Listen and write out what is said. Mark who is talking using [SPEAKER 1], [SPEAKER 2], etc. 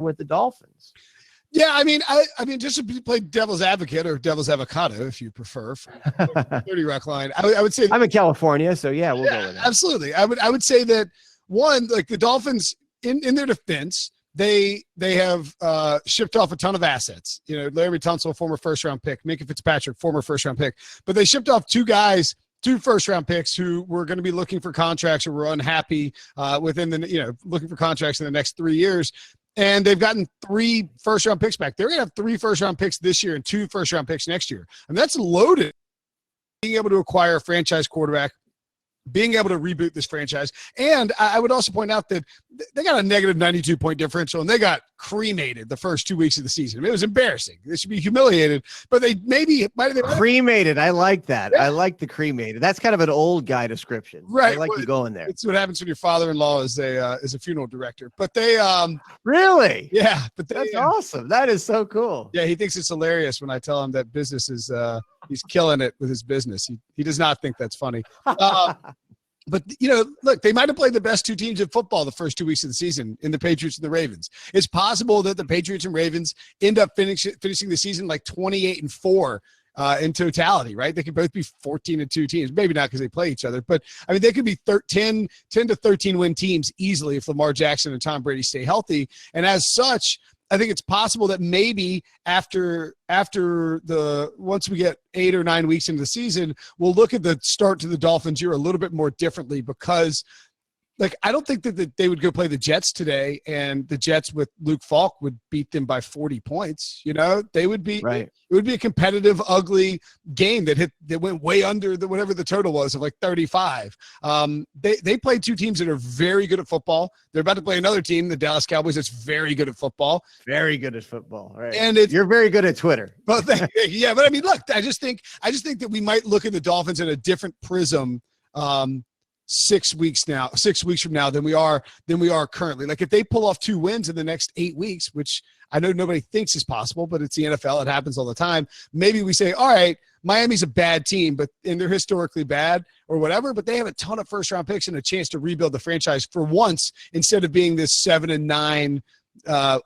[SPEAKER 1] with the Dolphins.
[SPEAKER 2] Yeah, I mean, just to play devil's advocate or devil's avocado, if you prefer, from 30 Rock line, I would say
[SPEAKER 1] I'm in California, so yeah, we'll go with that.
[SPEAKER 2] Absolutely. I would say that one, like the Dolphins, in their defense, they have shipped off a ton of assets. You know, Larry Tunsil, former first-round pick, Minkah Fitzpatrick, former first-round pick, but they shipped off two first-round picks who were going to be looking for contracts or were unhappy looking for contracts in the next 3 years. And they've gotten 3 first-round picks back. They're going to have 3 first-round picks this year and 2 first-round picks next year. And that's loaded. Being able to acquire a franchise quarterback, being able to reboot this franchise. And I would also point out that they got a negative 92-point differential, and they got cremated the first 2 weeks of the season. I mean, it was embarrassing. They should be humiliated, but they might have
[SPEAKER 1] cremated. I like that. Yeah. I like the cremated. That's kind of an old guy description.
[SPEAKER 2] Right.
[SPEAKER 1] I like you going there.
[SPEAKER 2] It's what happens when your father-in-law is a funeral director. But they
[SPEAKER 1] really?
[SPEAKER 2] Yeah. But
[SPEAKER 1] that's awesome. That is so cool.
[SPEAKER 2] Yeah, he thinks it's hilarious when I tell him that business is he's killing it with his business. He does not think that's funny. But, look, they might have played the best 2 teams in football the first 2 weeks of the season in the Patriots and the Ravens. It's possible that the Patriots and Ravens end up finishing the season like 28-4 in totality, right? They could both be 14-2 teams. Maybe not because they play each other, but, I mean, they could be 10 to 13 win teams easily if Lamar Jackson and Tom Brady stay healthy. And as such, I think it's possible that maybe after once we get 8 or 9 weeks into the season, we'll look at the start to the Dolphins year a little bit more differently because, like, I don't think that they would go play the Jets today and the Jets with Luke Falk would beat them by 40 points. They would be right. It would be a competitive, ugly game that went way under whatever the total was of like 35. They played 2 teams that are very good at football. They're about to play another team, the Dallas Cowboys, that's very good at football.
[SPEAKER 1] Very good at football, right?
[SPEAKER 2] And
[SPEAKER 1] you're very good at Twitter.
[SPEAKER 2] But yeah, but I mean, look, I just think that we might look at the Dolphins in a different prism. 6 weeks from now than we are currently. Like if they pull off 2 wins in the next 8 weeks, which I know nobody thinks is possible, but it's the NFL. It happens all the time. Maybe we say, all right, Miami's a bad team, and they're historically bad or whatever, but they have a ton of first-round picks and a chance to rebuild the franchise for once instead of being this 7-9 or